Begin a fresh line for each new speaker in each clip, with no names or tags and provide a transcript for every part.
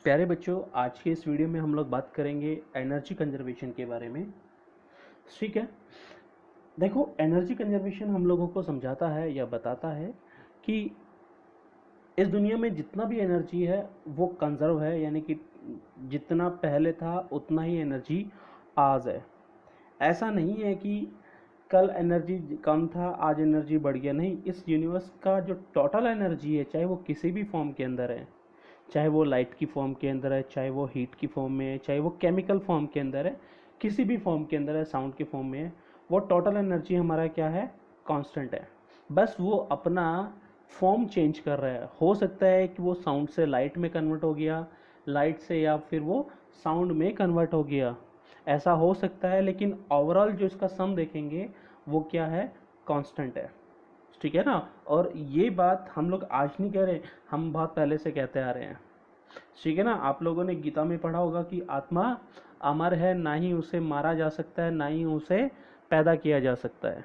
प्यारे बच्चों, आज के इस वीडियो में हम लोग बात करेंगे एनर्जी कंजर्वेशन के बारे में। ठीक है। देखो, एनर्जी कंजर्वेशन हम लोगों को समझाता है या बताता है कि इस दुनिया में जितना भी एनर्जी है वो कंजर्व है, यानी कि जितना पहले था उतना ही एनर्जी आज है। ऐसा नहीं है कि कल एनर्जी कम था आज एनर्जी बढ़ गया, नहीं। इस यूनिवर्स का जो टोटल एनर्जी है, चाहे वो किसी भी फॉर्म के अंदर है, चाहे वो लाइट की फॉर्म के अंदर है, चाहे वो हीट की फॉर्म में है, चाहे वो केमिकल फॉर्म के अंदर है, किसी भी फॉर्म के अंदर है, साउंड के फॉर्म में है, वो टोटल एनर्जी हमारा क्या है, कांस्टेंट है। बस वो अपना फॉर्म चेंज कर रहा है। हो सकता है कि वो साउंड से लाइट में कन्वर्ट हो गया, लाइट से या फिर वो साउंड में कन्वर्ट हो गया, ऐसा हो सकता है, लेकिन ओवरऑल जो इसका सम देखेंगे वो क्या है, कांस्टेंट है। ठीक है ना। और ये बात हम लोग आज नहीं कह रहे, हम बहुत पहले से कहते आ रहे हैं। ठीक है ना। आप लोगों ने गीता में पढ़ा होगा कि आत्मा अमर है, ना ही उसे मारा जा सकता है, ना ही उसे पैदा किया जा सकता है।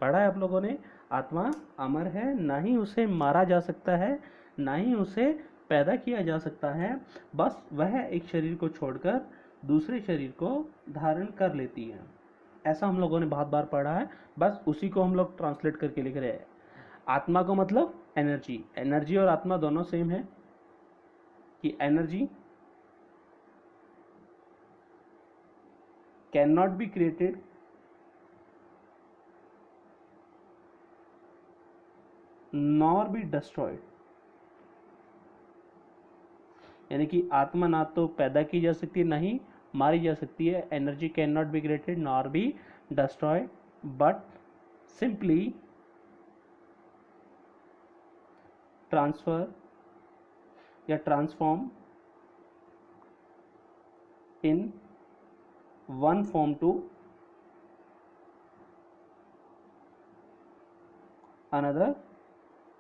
पढ़ा है आप लोगों ने? आत्मा अमर है, ना ही उसे मारा जा सकता है, ना ही उसे पैदा किया जा सकता है, बस वह एक शरीर को छोड़कर दूसरे शरीर को धारण कर लेती है। ऐसा हम लोगों ने बहुत बार पढ़ा है, बस उसी को हम लोग ट्रांसलेट करके लिख रहे हैं। आत्मा को मतलब एनर्जी, एनर्जी और आत्मा दोनों सेम है कि energy cannot be created nor be destroyed. यानी कि आत्मा ना तो पैदा की जा सकती है, ना ही मारी जा सकती है। Energy cannot be created nor be destroyed, but simply transfer या transform in one form to another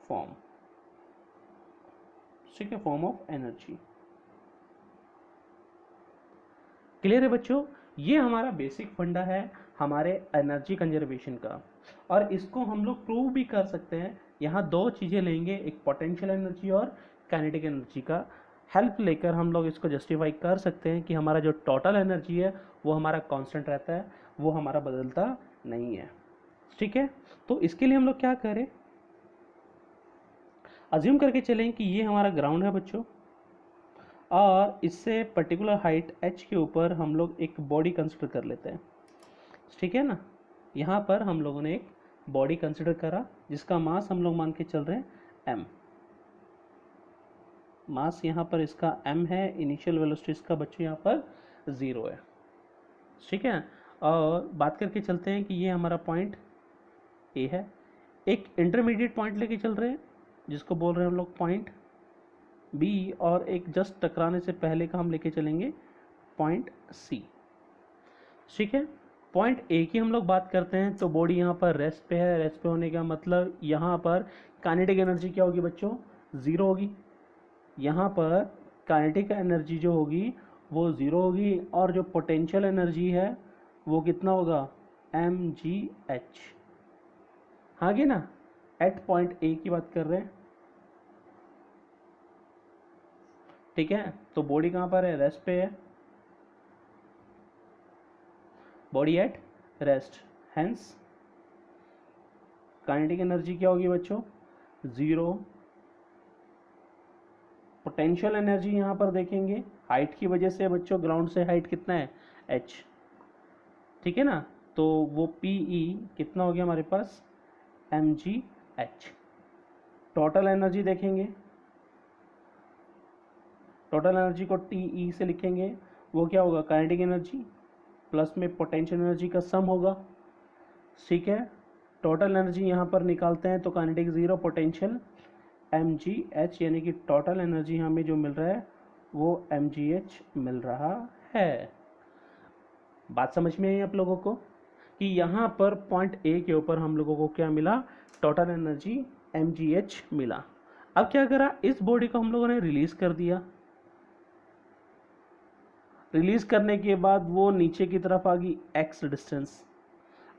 form. ठीक है, फॉर्म ऑफ एनर्जी। क्लियर है बच्चों? ये हमारा बेसिक फंडा है हमारे एनर्जी कंजर्वेशन का, और इसको हम लोग प्रूव भी कर सकते हैं। यहाँ दो चीज़ें लेंगे, एक पोटेंशियल एनर्जी और काइनेटिक एनर्जी का हेल्प लेकर हम लोग इसको जस्टिफाई कर सकते हैं कि हमारा जो टोटल एनर्जी है वो हमारा कांस्टेंट रहता है, वो हमारा बदलता नहीं है। ठीक है। तो इसके लिए हम लोग क्या करें, अज्यूम करके चलें कि ये हमारा ग्राउंड है बच्चों, और इससे पर्टिकुलर हाइट h के ऊपर हम लोग एक बॉडी कंसिडर कर लेते हैं। ठीक है ना। यहाँ पर हम लोगों ने एक बॉडी कंसिडर करा जिसका मास हम लोग मान के चल रहे हैं m। मास यहाँ पर इसका m है, इनिशियल वेलोसिटी इसका बच्चों यहाँ पर 0 है। ठीक है। और बात करके चलते हैं कि ये हमारा पॉइंट A है, एक इंटरमीडिएट पॉइंट लेके चल रहे हैं जिसको बोल रहे हैं हम लोग पॉइंट B, और एक जस्ट टकराने से पहले का हम लेके चलेंगे पॉइंट C। ठीक है। पॉइंट A की हम लोग बात करते हैं तो बॉडी यहाँ पर रेस्ट पे है। रेस्ट पे होने का मतलब यहाँ पर काइनेटिक एनर्जी क्या होगी बच्चों, 0 होगी। यहाँ पर काइनेटिक एनर्जी जो होगी वो 0 होगी, और जो पोटेंशियल एनर्जी है वो कितना होगा, mgh। हाँ कि ना। एट पॉइंट A की बात कर रहे हैं। ठीक है। तो बॉडी कहाँ पर है, रेस्ट पे है, body at rest, hence kinetic energy क्या होगी बच्चों, 0। पोटेंशियल एनर्जी यहाँ पर देखेंगे, हाइट की वजह से बच्चों ग्राउंड से हाइट कितना है, h। ठीक है ना। तो वो PE कितना हो गया हमारे पास, mgh। टोटल एनर्जी देखेंगे, टोटल एनर्जी को TE से लिखेंगे, वो क्या होगा, काइनेटिक एनर्जी प्लस में पोटेंशियल एनर्जी का सम होगा। ठीक है। टोटल एनर्जी यहाँ पर निकालते हैं तो काइनेटिक 0, पोटेंशियल mgh, यानी कि टोटल एनर्जी हमें जो मिल रहा है वो mgh मिल रहा है। बात समझ में आई आप लोगों को कि यहाँ पर पॉइंट A के ऊपर हम लोगों को क्या मिला, टोटल एनर्जी mgh मिला। अब क्या करा, इस बॉडी को हम लोगों ने रिलीज कर दिया। रिलीज करने के बाद वो नीचे की तरफ आ गई x डिस्टेंस।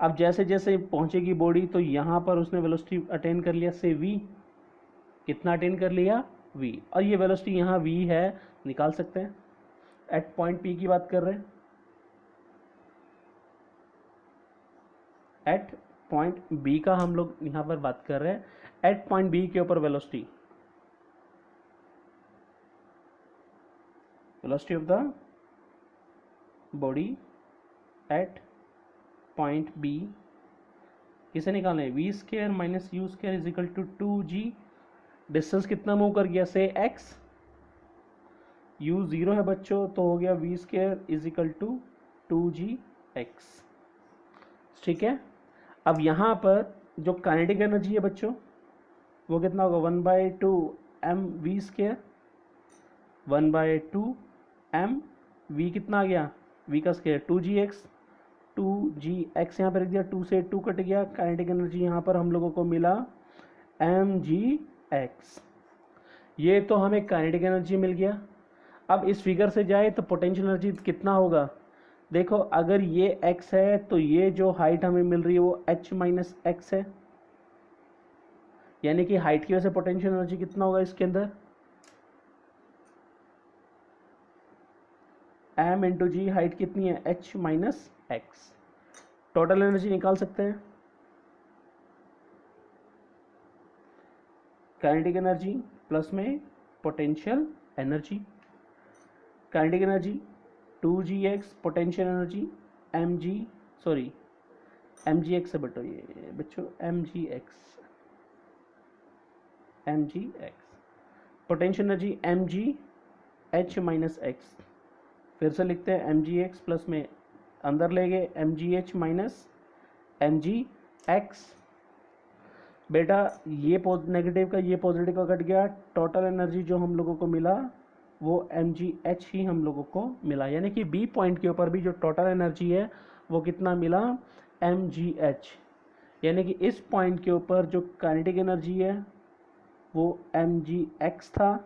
अब जैसे जैसे पहुंचेगी बॉडी तो यहाँ पर उसने वेलोसिटी अटेन कर लिया से v। कितना अटेन कर लिया, v, और ये वेलोसिटी यहाँ v है, निकाल सकते हैं। एट पॉइंट p की बात कर रहे हैं, एट पॉइंट b का हम लोग यहाँ पर बात कर रहे हैं। एट पॉइंट b के ऊपर velocity of the body at point b किसे निकालें, v square minus u square is equal to 2g। Distance कितना मूव कर गया, से x, u 0 है बच्चों, तो हो गया v square is equal to 2gx। ठीक है। अब यहाँ पर जो काइनेटिक एनर्जी है बच्चों वो कितना होगा, 1/2 m v square, 1/2 m v कितना आ गया, v का स्केयर 2gx, 2gx यहाँ पर रख दिया, 2 से 2 कट गया, काइनेटिक एनर्जी यहाँ पर हम लोगों को मिला mgx। ये तो हमें काइनेटिक एनर्जी मिल गया। अब इस फिगर से जाए तो पोटेंशियल एनर्जी कितना होगा, देखो अगर ये x है तो ये जो हाइट हमें मिल रही है वो h माइनस x है, यानी कि हाइट की वजह से पोटेंशियल एनर्जी कितना होगा इसके अंदर, m इंटू जी, हाइट कितनी है h minus x। Total energy निकाल सकते हैं, काइनेटिक एनर्जी प्लस में potential energy. Kinetic energy 2gx, potential energy mgx से बटो, ये बच्चों mgx, potential energy mgh minus x। फिर से लिखते हैं mgx प्लस में अंदर ले गए mgh माइनस mgx। बेटा ये नेगेटिव का ये पॉजिटिव का कट गया, टोटल एनर्जी जो हम लोगों को मिला वो mgh ही हम लोगों को मिला, यानी कि बी पॉइंट के ऊपर भी जो टोटल एनर्जी है वो कितना मिला, mgh। यानी कि इस पॉइंट के ऊपर जो काइनेटिक एनर्जी है वो mgx था,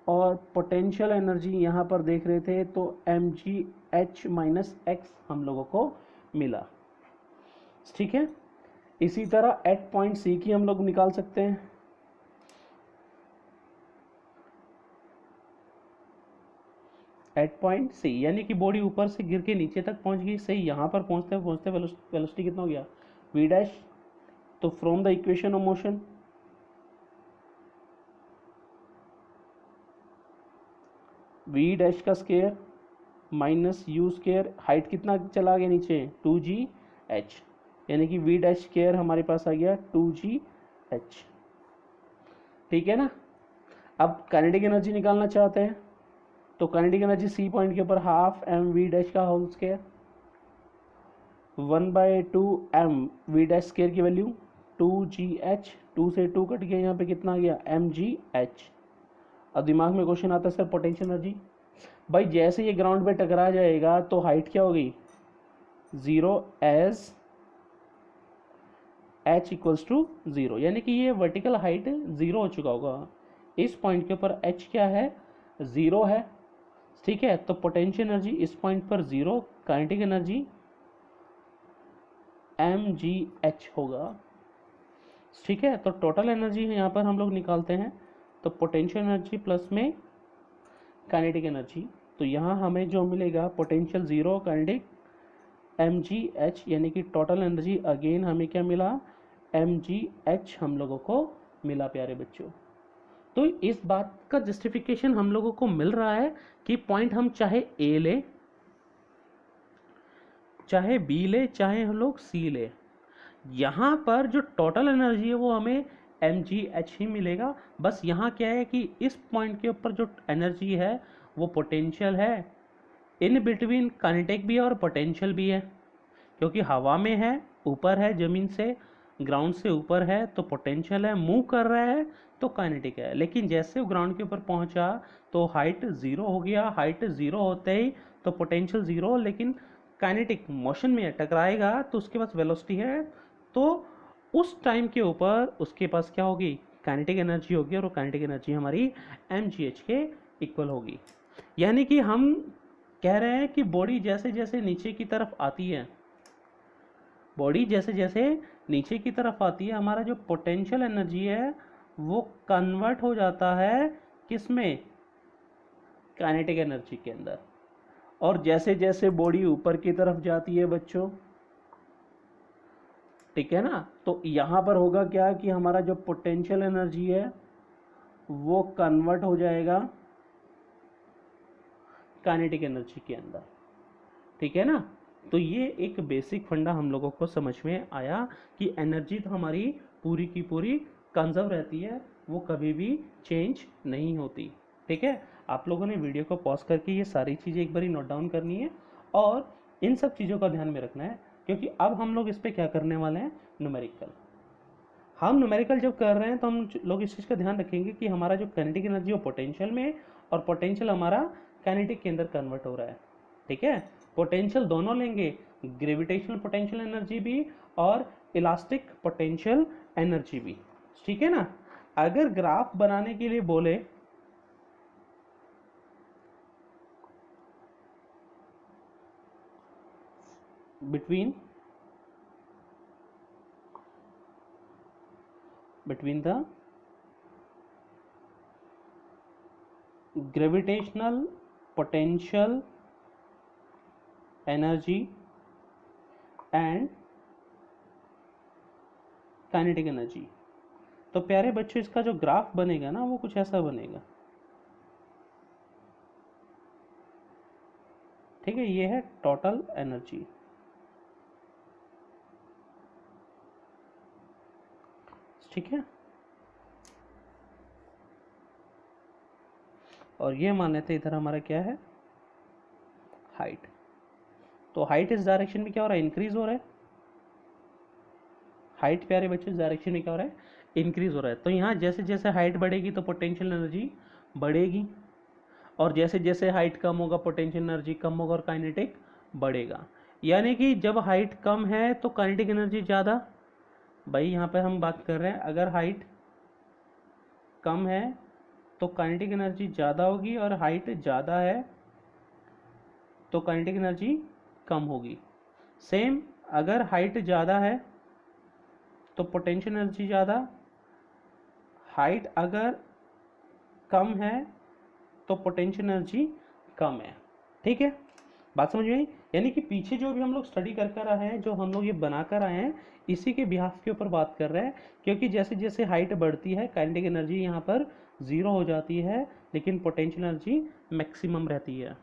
और पोटेंशियल एनर्जी यहाँ पर देख रहे थे तो mgh माइनस x हम लोगों को मिला। ठीक है। इसी तरह एट पॉइंट सी की हम लोग निकाल सकते हैं। एट पॉइंट सी यानी कि बॉडी ऊपर से गिर के नीचे तक पहुंच गई, सही, यहाँ पर पहुंचते पहुंचते वेलोसिटी कितना हो गया, v डैश। तो from the equation of motion v dash का square minus u square, height कितना चला गया नीचे, 2gh, यानी कि v डैश स्केयर हमारे पास आ गया 2gh। ठीक है ना। अब काइनेटिक एनर्जी निकालना चाहते हैं तो काइनेटिक एनर्जी सी पॉइंट के ऊपर हाफ एम वी डैश का whole square, 1/2 m v dash square की वैल्यू 2gh, 2 से 2 कट गया, यहाँ पे कितना आ गया mgh। अब दिमाग में क्वेश्चन आता है सर पोटेंशियल एनर्जी, भाई जैसे ये ग्राउंड पे टकरा जाएगा तो हाइट क्या होगी, 0 एज h इक्वल्स टू 0, यानी कि ये वर्टिकल हाइट 0 हो चुका होगा। इस पॉइंट के ऊपर h क्या है, 0 है। ठीक है। तो पोटेंशियल एनर्जी इस पॉइंट पर 0, काइनेटिक एनर्जी mgh होगा। ठीक है। तो टोटल एनर्जी यहाँ पर हम लोग निकालते हैं, तो पोटेंशियल एनर्जी प्लस में काइनेटिक एनर्जी, तो यहाँ हमें जो मिलेगा पोटेंशियल 0, काइनेटिक mgh, यानी कि टोटल एनर्जी अगेन हमें क्या मिला, mgh हम लोगों को मिला प्यारे बच्चों। तो इस बात का जस्टिफिकेशन हम लोगों को मिल रहा है कि पॉइंट हम चाहे ए ले, चाहे बी ले, चाहे हम लोग सी ले, यहाँ पर जो टोटल एनर्जी है वो हमें mgh ही मिलेगा। बस यहाँ क्या है कि इस पॉइंट के ऊपर जो एनर्जी है वो पोटेंशियल है, इन बिटवीन काइनेटिक भी है और पोटेंशियल भी है, क्योंकि हवा में है, ऊपर है, ज़मीन से, ग्राउंड से ऊपर है तो पोटेंशियल है, मूव कर रहा है तो काइनेटिक है। लेकिन जैसे वो ग्राउंड के ऊपर पहुंचा तो हाइट 0 हो गया, हाइट 0 होते ही तो पोटेंशियल 0, लेकिन काइनेटिक मोशन में है, टकराएगा तो उसके पास वेलोसिटी है, तो उस टाइम के ऊपर उसके पास क्या होगी, काइनेटिक एनर्जी होगी, और वो काइनेटिक एनर्जी हमारी mgh के इक्वल होगी। यानी कि हम कह रहे हैं कि बॉडी जैसे जैसे नीचे की तरफ आती है, बॉडी जैसे जैसे नीचे की तरफ आती है, हमारा जो पोटेंशियल एनर्जी है वो कन्वर्ट हो जाता है किसमें? काइनेटिक एनर्जी के अंदर। और जैसे जैसे बॉडी ऊपर की तरफ जाती है बच्चों, ठीक है ना, तो यहां पर होगा क्या कि हमारा जो पोटेंशियल एनर्जी है वो कन्वर्ट हो जाएगा काइनेटिक एनर्जी के अंदर, ठीक है ना। तो ये एक बेसिक फंडा हम लोगों को समझ में आया कि एनर्जी तो हमारी पूरी की पूरी कंजर्व रहती है, वो कभी भी चेंज नहीं होती, ठीक है। आप लोगों ने वीडियो को पॉज करके ये सारी चीज़ें एक बार नोट डाउन करनी है और इन सब चीज़ों का ध्यान में रखना है, क्योंकि अब हम लोग इस पर क्या करने वाले हैं, न्यूमेरिकल। हम न्यूमेरिकल जब कर रहे हैं तो हम लोग इस चीज़ का ध्यान रखेंगे कि हमारा जो काइनेटिक एनर्जी वो पोटेंशियल में, और पोटेंशियल हमारा काइनेटिक के अंदर कन्वर्ट हो रहा है, ठीक है। पोटेंशियल दोनों लेंगे, ग्रेविटेशनल पोटेंशियल एनर्जी भी और इलास्टिक पोटेंशियल एनर्जी भी, ठीक है ना। अगर ग्राफ बनाने के लिए बोले between the gravitational potential energy and kinetic energy, तो प्यारे बच्चों इसका जो ग्राफ बनेगा ना वो कुछ ऐसा बनेगा, ठीक है। ये है टोटल एनर्जी, ठीक है। और ये मान लेते इधर हमारा क्या है, हाइट। तो हाइट इस डायरेक्शन में क्या हो रहा है, इंक्रीज हो रहा है। हाइट प्यारे बच्चों इस डायरेक्शन में क्या हो रहा है, इंक्रीज हो रहा है। तो यहाँ जैसे जैसे हाइट बढ़ेगी तो पोटेंशियल एनर्जी बढ़ेगी, और जैसे जैसे हाइट कम होगा पोटेंशियल एनर्जी कम होगा और काइनेटिक बढ़ेगा। यानी कि जब हाइट कम है तो काइनेटिक एनर्जी ज़्यादा। भाई यहाँ पर हम बात कर रहे हैं, अगर हाइट कम है तो काइनेटिक एनर्जी ज़्यादा होगी, और हाइट ज़्यादा है तो काइनेटिक एनर्जी कम होगी। सेम अगर हाइट ज़्यादा है तो पोटेंशियल एनर्जी ज़्यादा, हाइट अगर कम है तो पोटेंशियल एनर्जी कम है, ठीक है। बात समझ में आई? यानी कि पीछे जो भी हम लोग स्टडी कर कर आए हैं, जो हम लोग ये बना कर आए हैं, इसी के बिहाफ के ऊपर बात कर रहे हैं। क्योंकि जैसे जैसे हाइट बढ़ती है काइनेटिक एनर्जी यहाँ पर ज़ीरो हो जाती है, लेकिन पोटेंशियल एनर्जी मैक्सिमम रहती है,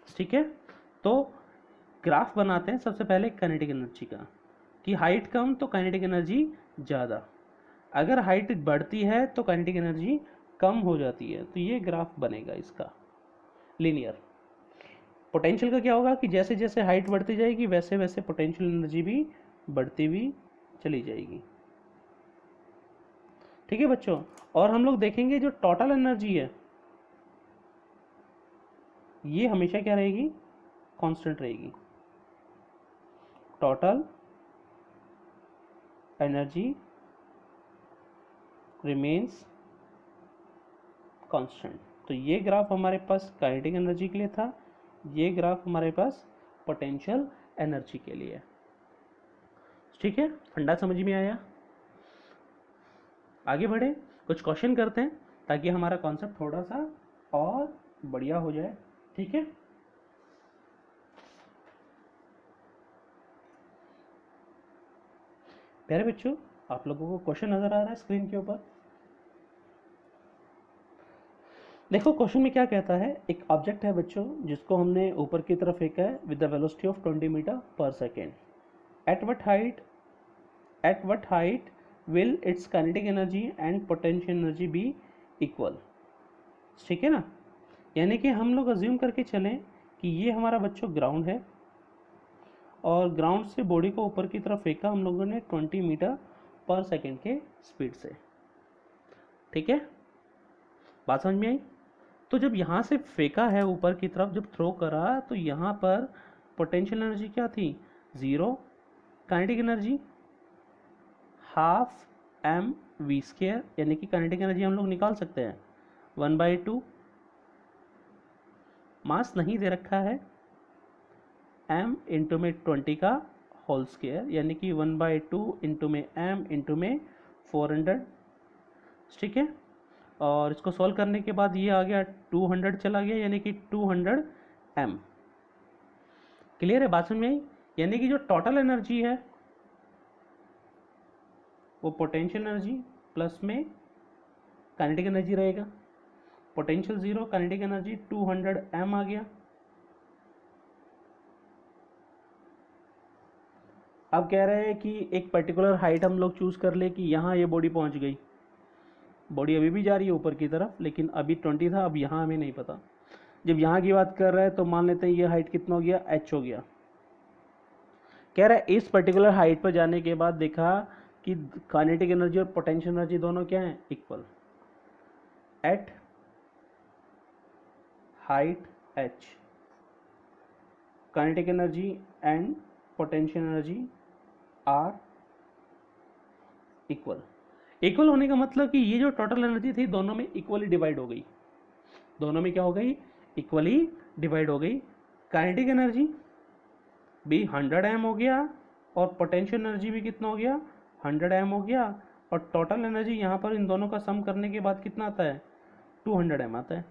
ठीक है। तो ग्राफ बनाते हैं सबसे पहले काइनेटिक एनर्जी का, कि हाइट कम तो काइनेटिक एनर्जी ज़्यादा, अगर हाइट बढ़ती है तो काइनेटिक एनर्जी कम हो जाती है। तो ये ग्राफ बनेगा इसका लीनियर। पोटेंशियल का क्या होगा कि जैसे जैसे हाइट बढ़ती जाएगी वैसे वैसे पोटेंशियल एनर्जी भी बढ़ती हुई चली जाएगी, ठीक है बच्चों। और हम लोग देखेंगे जो टोटल एनर्जी है ये हमेशा क्या रहेगी, कांस्टेंट रहेगी। Total energy remains constant. तो ये ग्राफ हमारे पास काइनेटिक एनर्जी के लिए था, ये ग्राफ हमारे पास पोटेंशियल एनर्जी के लिए, ठीक है। फंडा समझ में आया? आगे बढ़े, कुछ क्वेश्चन करते हैं ताकि हमारा कॉन्सेप्ट थोड़ा सा और बढ़िया हो जाए, ठीक है। प्यारे बच्चों, आप लोगों को क्वेश्चन नजर आ रहा है स्क्रीन के ऊपर? देखो क्वेश्चन में क्या कहता है, एक ऑब्जेक्ट है बच्चों जिसको हमने ऊपर की तरफ फेंका है with the velocity of 20 metre per second. At what height will its kinetic energy and potential energy be equal, ठीक है ना। यानी कि हम लोग अज्यूम करके चलें कि ये हमारा बच्चों ग्राउंड है, और ग्राउंड से बॉडी को ऊपर की तरफ फेंका हम लोगों ने 20 मीटर पर सेकेंड के स्पीड से, ठीक है। बात समझ में आई? तो जब यहाँ से फेंका है ऊपर की तरफ, जब थ्रो करा तो यहाँ पर पोटेंशियल एनर्जी क्या थी, zero. Kinetic energy half m v square, यानी कि काइनेटिक एनर्जी हम लोग निकाल सकते हैं 1/2। मास नहीं दे रखा है, m इंटू में 20 का होल स्क्वायर, यानी कि 1/2 इंटू में m इंटू में 400, ठीक है। और इसको सॉल्व करने के बाद ये आ गया 200 चला गया, यानी कि 200 m। क्लियर है बात समझ में आई? यानी कि जो टोटल एनर्जी है वो पोटेंशियल एनर्जी प्लस में काइनेटिक एनर्जी रहेगा। पोटेंशियल 0, काइनेटिक एनर्जी 200 m आ गया। अब कह रहे हैं कि एक पर्टिकुलर हाइट हम लोग चूज कर ले कि यहाँ ये बॉडी पहुँच गई। बॉडी अभी भी जा रही है ऊपर की तरफ, लेकिन अभी 20 था, अब यहाँ हमें नहीं पता। जब यहाँ की बात कर रहे हैं तो मान लेते हैं ये हाइट कितना हो गया, h हो गया। कह रहा है इस पर्टिकुलर हाइट पर जाने के बाद देखा कि काइनेटिक एनर्जी और पोटेंशियल एनर्जी दोनों क्या हैं, equal. At height h kinetic energy and potential energy are equal. Equal होने का मतलब कि ये जो टोटल एनर्जी थी दोनों में इक्वली डिवाइड हो गई। दोनों में क्या हो गई, इक्वली डिवाइड हो गई। काइनेटिक एनर्जी भी 100 m हो गया और पोटेंशियल एनर्जी भी कितना हो गया, 100 m हो गया। और टोटल एनर्जी यहाँ पर इन दोनों का सम करने के बाद कितना आता है, 200 m आता है।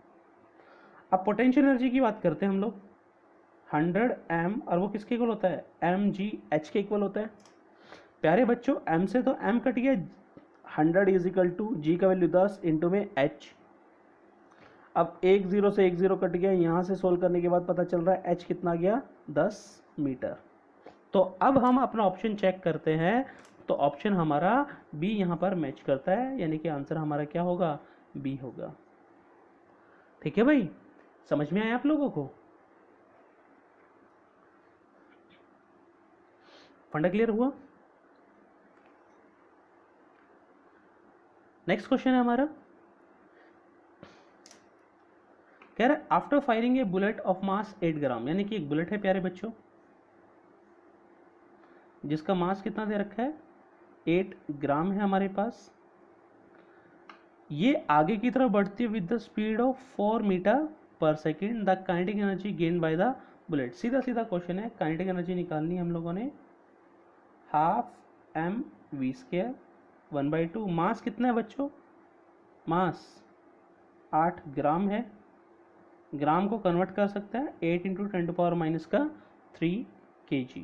अब पोटेंशियल एनर्जी की बात करते हैं हम लोग। 100 m और वो किसके इक्वल होता है, mgh के इक्वल होता है। प्यारे बच्चों m से तो m कट गया, 100 इज इक्वल टू g का वैल्यू 10 इंटू में h। अब 1 0 से 1 0 कट गया, यहाँ से सोल्व करने के बाद पता चल रहा है h कितना गया, 10 मीटर। तो अब हम अपना ऑप्शन चेक करते हैं, तो ऑप्शन हमारा बी यहाँ पर मैच करता है, यानी कि आंसर हमारा क्या होगा, बी होगा। ठीक है भाई, समझ में आया आप लोगों को? फंडा क्लियर हुआ? नेक्स्ट क्वेश्चन है हमारा, कह रहा है after firing A bullet of mass 8 ग्राम, यानी कि एक बुलेट है प्यारे बच्चों जिसका मास कितना दे रखा है, 8 ग्राम है हमारे पास। ये आगे की तरफ बढ़ती है with the speed of 4 metre per second. The kinetic energy gain by the bullet. सीधा सीधा क्वेश्चन है, काइनेटिक एनर्जी निकालनी है हम लोगों ने, हाफ mv², 1/2। मास कितना है बच्चों, मास 8 ग्राम है। ग्राम को कन्वर्ट कर सकते हैं 8 इंटू 10⁻³ kg,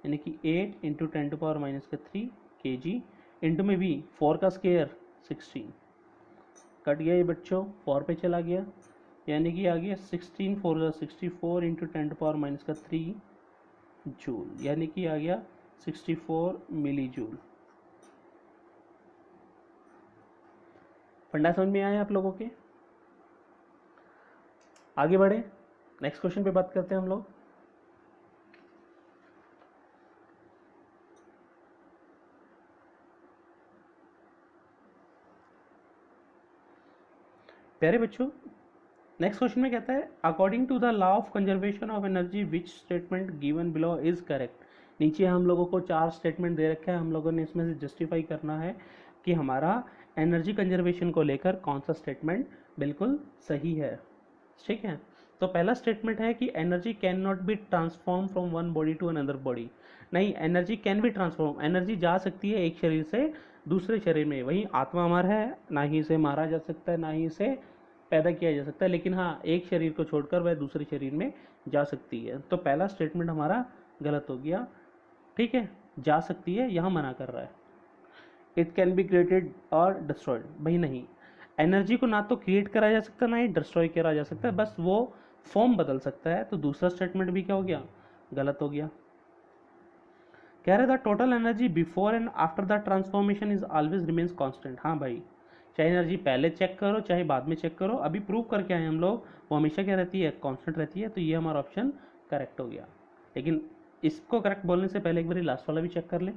यानी कि 8 इंटू 10⁻³ kg इंटू में भी 4 का स्क्वायर 16 कट गया ये बच्चों, 4 पे चला गया, यानी कि आ गया 16 4 64 इंटू 10⁻³ जूल, यानी कि आ गया 64 मिली जूल। फंडा समझ में आया आप लोगों के? आगे बढ़े, नेक्स्ट क्वेश्चन पे बात करते हैं हम लोग। प्यारे बच्चों नेक्स्ट क्वेश्चन में कहता है according to the law of conservation of energy which statement given below is correct. नीचे हम लोगों को 4 स्टेटमेंट दे रखे हैं, हम लोगों ने इसमें से जस्टिफाई करना है कि हमारा एनर्जी कंजर्वेशन को लेकर कौन सा स्टेटमेंट बिल्कुल सही है। ठीक है, तो पहला स्टेटमेंट है कि energy cannot be transform from one body to another body. नहीं, energy can be transform, energy जा सकती है एक शरीर से दूसरे शरीर में। वही आत्मा अमर है, ना ही इसे मारा जा सकता है ना ही इसे पैदा किया जा सकता है, लेकिन हाँ एक शरीर को छोड़कर वह दूसरे शरीर में जा सकती है। तो पहला स्टेटमेंट हमारा गलत हो गया। ठीक है, जा सकती है यहाँ मना कर रहा है। इट कैन बी क्रिएटेड और डिस्ट्रॉयड, भाई नहीं, एनर्जी को ना तो क्रिएट करा जा सकता ना ही डिस्ट्रॉय करा जा सकता है, बस वो फॉर्म बदल सकता है। तो दूसरा स्टेटमेंट भी क्या हो गया, गलत हो गया। कह रहे the total energy before and after the transformation is always remains constant. हाँ भाई, चाहे एनर्जी पहले चेक करो चाहे बाद में चेक करो, अभी प्रूव करके आए हम लोग, वो हमेशा क्या रहती है, कांस्टेंट रहती है। तो ये हमारा ऑप्शन करेक्ट हो गया। लेकिन इसको करेक्ट बोलने से पहले एक बार लास्ट वाला भी चेक कर ले।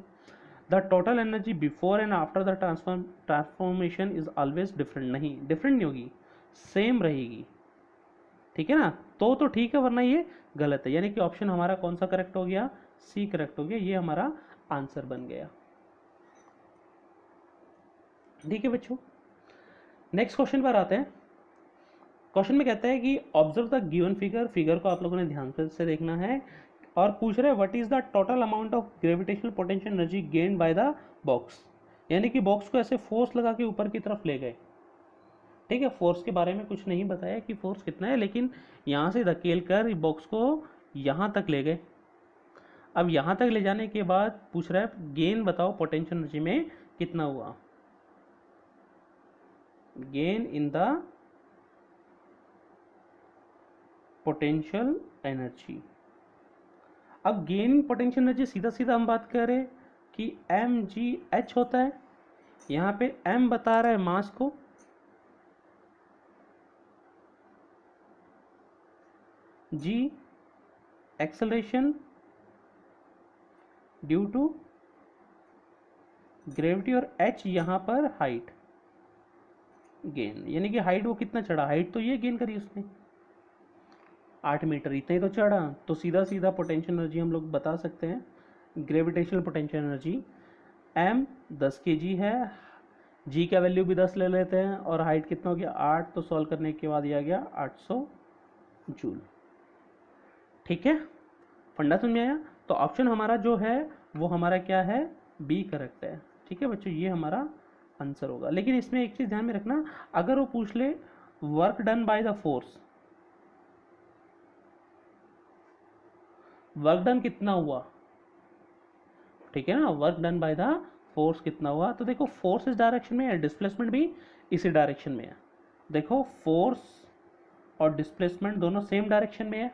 The total energy before and after the transformation is always different. नहीं, डिफरेंट नहीं होगी, सेम रहेगी। ठीक है ना, तो ठीक है, वरना ये गलत है। यानी कि ऑप्शन हमारा कौन सा करेक्ट हो गया, सी करेक्ट हो गया, ये हमारा आंसर बन गया। ठीक है बच्चों, नेक्स्ट क्वेश्चन पर आते हैं। क्वेश्चन में कहता है कि observe the given figure. Figure को आप लोगों ने ध्यान से देखना है और पूछ रहे हैं what is the total amount of gravitational potential energy gained by the box. यानी कि बॉक्स को ऐसे फोर्स लगा के ऊपर की तरफ ले गए, ठीक है, फोर्स के बारे में कुछ नहीं बताया कि फोर्स कितना है, लेकिन यहाँ से धकेल कर बॉक्स को यहाँ तक ले गए। अब यहाँ तक ले जाने के बाद पूछ रहा है गेन बताओ पोटेंशियल एनर्जी में कितना हुआ, gain in the potential energy. अब गेन पोटेंशियल एनर्जी सीधा सीधा हम बात करें कि mgh होता है, यहाँ पे m बता रहा है मास को, g acceleration due to gravity, और h यहाँ पर हाइट गेन, यानी कि हाइट वो कितना चढ़ा, हाइट तो ये गेन करी उसने 8 मीटर, इतना ही तो चढ़ा। तो सीधा सीधा पोटेंशियल एनर्जी हम लोग बता सकते हैं, gravitational potential energy m 10 kg है, g का वैल्यू भी 10 ले लेते हैं, और हाइट कितना हो गया 8, तो सॉल्व करने के बाद ये आ गया 800 जूल। ठीक है, फंडा समझ में आया। तो ऑप्शन हमारा जो है वो हमारा क्या है, बी करेक्ट है। ठीक है बच्चों, ये हमारा आंसर होगा। लेकिन इसमें एक चीज़ ध्यान में रखना, अगर वो पूछ ले work done by the force, work done कितना हुआ, ठीक है ना, work done by the force कितना हुआ, तो देखो फोर्स इस डायरेक्शन में है, डिस्प्लेसमेंट भी इसी डायरेक्शन में है। देखो फोर्स और डिस्प्लेसमेंट दोनों सेम डायरेक्शन में है,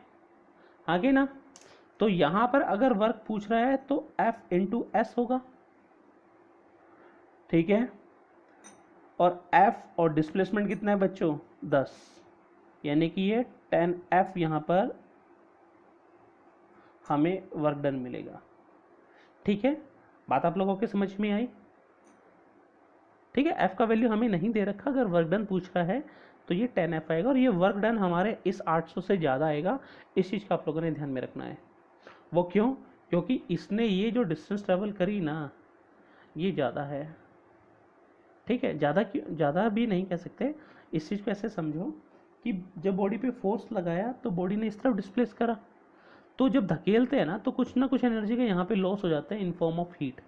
आगे ना। तो यहां पर अगर वर्क पूछ रहा है तो F इंटू एस होगा, ठीक है, और F और डिस्प्लेसमेंट कितना है बच्चों 10, यानी कि ये 10F यहाँ पर हमें वर्क डन मिलेगा। ठीक है, बात आप लोगों के समझ में आई। ठीक है, F का वैल्यू हमें नहीं दे रखा, अगर वर्क डन पूछ रहा है तो ये 10F आएगा, और ये वर्क डन हमारे इस 800 से ज़्यादा आएगा। इस चीज़ का आप लोगों ने ध्यान में रखना है। वो क्यों, क्योंकि इसने ये जो डिस्टेंस ट्रेवल करी ना, ये ज़्यादा है। ठीक है, ज़्यादा क्यों, ज़्यादा भी नहीं कह सकते, इस चीज़ को ऐसे समझो कि जब बॉडी पे फोर्स लगाया तो बॉडी ने इस तरफ डिस्प्लेस करा, तो जब धकेलते हैं ना तो कुछ ना कुछ एनर्जी का यहाँ पे लॉस हो जाता है इन फॉर्म ऑफ हीट।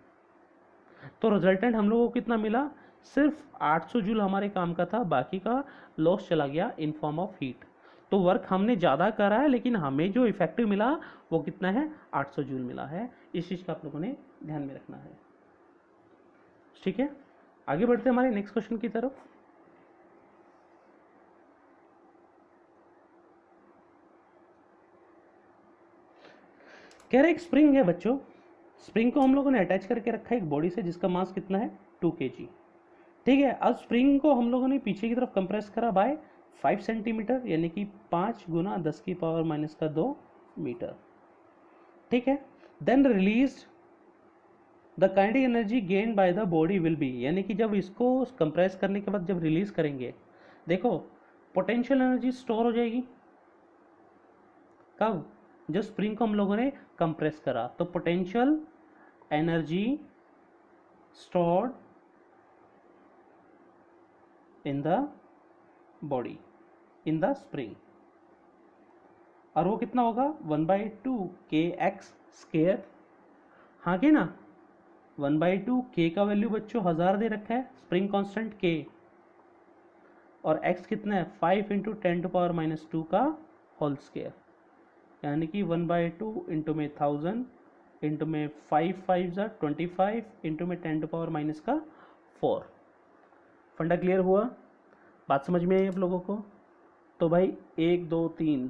तो रिजल्टेंट हम लोगों को कितना मिला, सिर्फ 800 जूल हमारे काम का था, बाकी का लॉस चला गया इन फॉर्म ऑफ हीट। तो वर्क हमने ज़्यादा करा है, लेकिन हमें जो इफेक्टिव मिला वो कितना है, 800 जूल मिला है। इस चीज़ का आप लोगों ने ध्यान में रखना है। ठीक है, आगे बढ़ते हैं हमारे नेक्स्ट क्वेश्चन की तरफ। कह रहे एक स्प्रिंग है बच्चों, स्प्रिंग को हम लोगों ने अटैच करके रखा है एक बॉडी से जिसका मास कितना है 2 kg। ठीक है, अब स्प्रिंग को हम लोगों ने पीछे की तरफ कंप्रेस करा बाय 5 सेंटीमीटर, यानी कि 5 गुना 10 की पावर माइनस का 2 मीटर। ठीक है, then release the kinetic energy gain by the body will be, यानी कि जब इसको कंप्रेस करने के बाद जब रिलीज करेंगे, देखो पोटेंशियल एनर्जी स्टोर हो जाएगी कब, जब स्प्रिंग को हम लोगों ने कंप्रेस करा, तो potential energy stored in the body in the spring, और वो कितना होगा 1/2 kx स्क्वायर। हाँ कि ना, 1/2 k का वैल्यू बच्चों 1000 दे रखा है, स्प्रिंग कांस्टेंट k, और x कितना है 5 इंटू 10⁻² का होल स्क्वायर, यानी कि 1/2 इंटू में 1000 इंटू में 5 5 25 इंटू में 10⁻⁴। फंडा क्लियर हुआ, बात समझ में आई आप लोगों को। तो भाई 1 2 3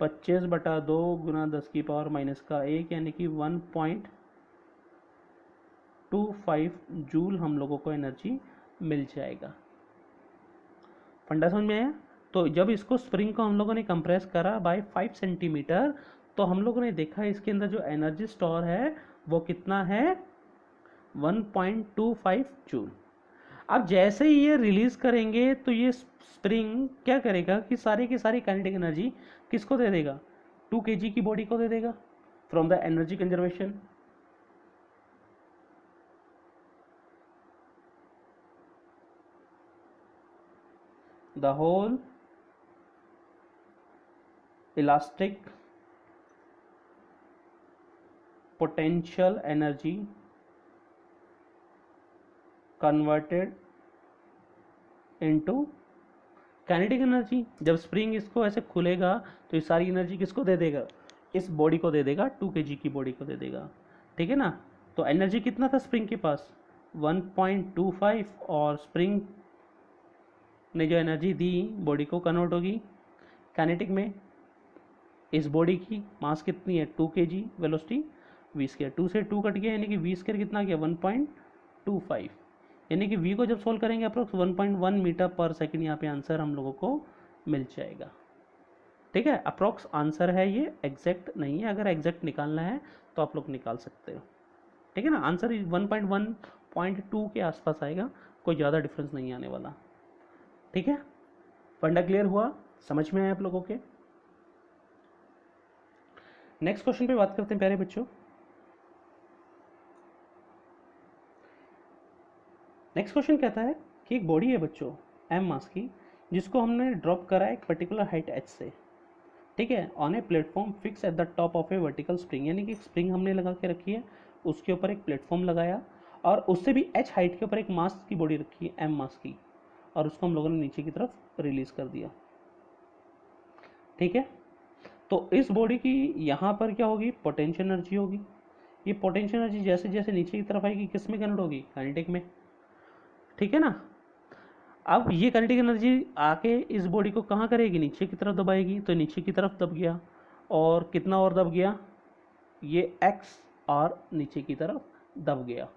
25/2 गुना 10 की पावर माइनस का 1, यानी कि 1.25 जूल हम लोगों को एनर्जी मिल जाएगा। फंडा समझ में आया। तो जब इसको स्प्रिंग को हम लोगों ने कंप्रेस करा बाय 5 सेंटीमीटर, तो हम लोगों ने देखा इसके अंदर जो एनर्जी स्टोर है वो कितना है 1.25 जूल। अब जैसे ही ये रिलीज करेंगे तो ये स्प्रिंग क्या करेगा कि सारी की सारी काइनेटिक एनर्जी किसको दे देगा, 2 kg की बॉडी को दे देगा from the energy conservation. The whole elastic potential energy converted into kinetic energy. जब स्प्रिंग इसको ऐसे खुलेगा तो ये सारी एनर्जी किसको दे देगा, इस बॉडी को दे देगा, 2 kg की बॉडी को दे देगा, ठीक है ना। तो एनर्जी कितना था स्प्रिंग के पास, 1.25, और स्प्रिंग ने जो एनर्जी दी बॉडी को कन्वर्ट होगी काइनेटिक में। इस बॉडी की मास कितनी है, 2 kg, वेलोसिटी v², 2 से 2 कट गया यानी कि v² कितना गया, 1.25, यानी कि v को जब सोल्व करेंगे अप्रोक्स 1.1 मीटर पर सेकंड यहाँ पे आंसर हम लोगों को मिल जाएगा, ठीक है। अप्रोक्स आंसर है ये, एग्जैक्ट नहीं है। अगर एग्जैक्ट निकालना है तो आप लोग निकाल सकते हो, ठीक है ना। आंसर 1.1.2 के आसपास आएगा, कोई ज़्यादा डिफरेंस नहीं आने वाला, ठीक है। फंडा क्लियर हुआ, समझ में आया आप लोगों के। नेक्स्ट क्वेश्चन पे बात करते हैं प्यारे बच्चों। नेक्स्ट क्वेश्चन कहता है कि एक बॉडी है बच्चों m मास की, जिसको हमने ड्रॉप करा है एक पर्टिकुलर हाइट h से, ठीक है, on a platform fix at the top of A vertical spring, यानी कि एक स्प्रिंग हमने लगा के रखी है, उसके ऊपर एक प्लेटफॉर्म लगाया और उससे भी h हाइट के ऊपर एक मास की बॉडी रखी है m मास की, और उसको हम लोगों ने नीचे की तरफ रिलीज कर दिया, ठीक है। तो इस बॉडी की यहाँ पर क्या होगी, पोटेंशियल एनर्जी होगी। ये पोटेंशियल एनर्जी जैसे जैसे नीचे की तरफ आएगी किस में कन्वर्ट होगी, काइनेटिक में, ठीक है ना। अब ये काइनेटिक एनर्जी आके इस बॉडी को कहाँ करेगी, नीचे की तरफ दबाएगी, तो नीचे की तरफ दब गया, और कितना और दब गया, ये x और नीचे की तरफ दब गया,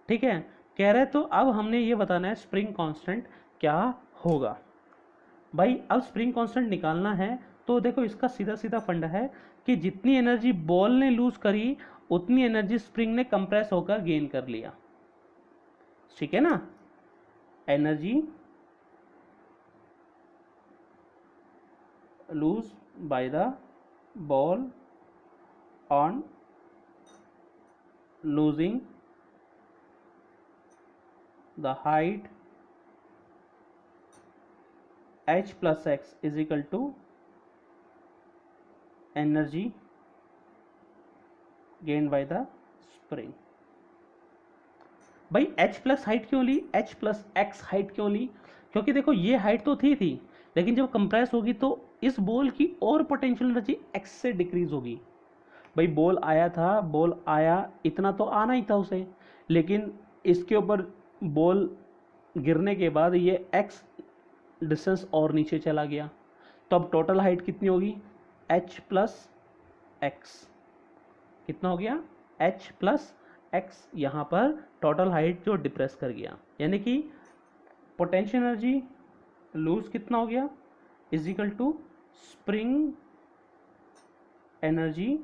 ठीक है। कह रहे तो अब हमने ये बताना है स्प्रिंग कांस्टेंट क्या होगा। भाई अब स्प्रिंग कांस्टेंट निकालना है तो देखो इसका सीधा सीधा फंडा है कि जितनी एनर्जी बॉल ने लूज करी उतनी एनर्जी स्प्रिंग ने कंप्रेस होकर गेन कर लिया, ठीक है ना। Energy lose by the ball on losing the height h plus x is equal to energy gained by the spring। भाई h प्लस हाइट क्यों ली, h प्लस x हाइट क्यों ली, क्योंकि देखो ये हाइट तो थी लेकिन जब कंप्रेस होगी तो इस बॉल की और पोटेंशियल एनर्जी x से डिक्रीज होगी। भाई बॉल आया था, बॉल आया, इतना तो आना ही था उसे, लेकिन इसके ऊपर बॉल गिरने के बाद ये x डिस्टेंस और नीचे चला गया, तो अब टोटल हाइट कितनी होगी, h प्लस एक्स, कितना हो गया, h प्लस एक्स, यहाँ पर टोटल हाइट जो डिप्रेस कर गया, यानी कि पोटेंशियल एनर्जी लूज कितना हो गया, is equal to spring energy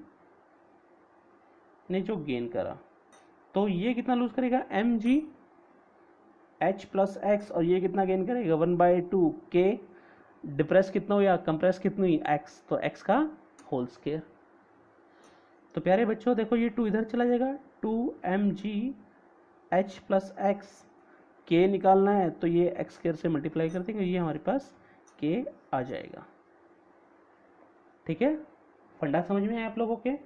ने जो गेन करा, तो ये कितना लूज करेगा, mg h प्लस एक्स, और ये कितना गेन करेगा, 1/2 k, डिप्रेस कितना हुआ, कंप्रेस कितनी हुई, x, तो x का होल स्क्वायर। तो प्यारे बच्चों देखो ये 2 इधर चला जाएगा, 2mg h plus x, k निकालना है तो ये x स्क्वायर से मल्टीप्लाई कर देंगे, ये हमारे पास k आ जाएगा, ठीक है। फंडा समझ में आया आप लोगों के।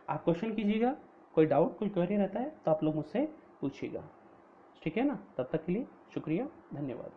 आप क्वेश्चन कीजिएगा, कोई डाउट कोई क्वेरी रहता है तो आप लोग मुझसे पूछिएगा, ठीक है ना। तब तक के लिए शुक्रिया, धन्यवाद।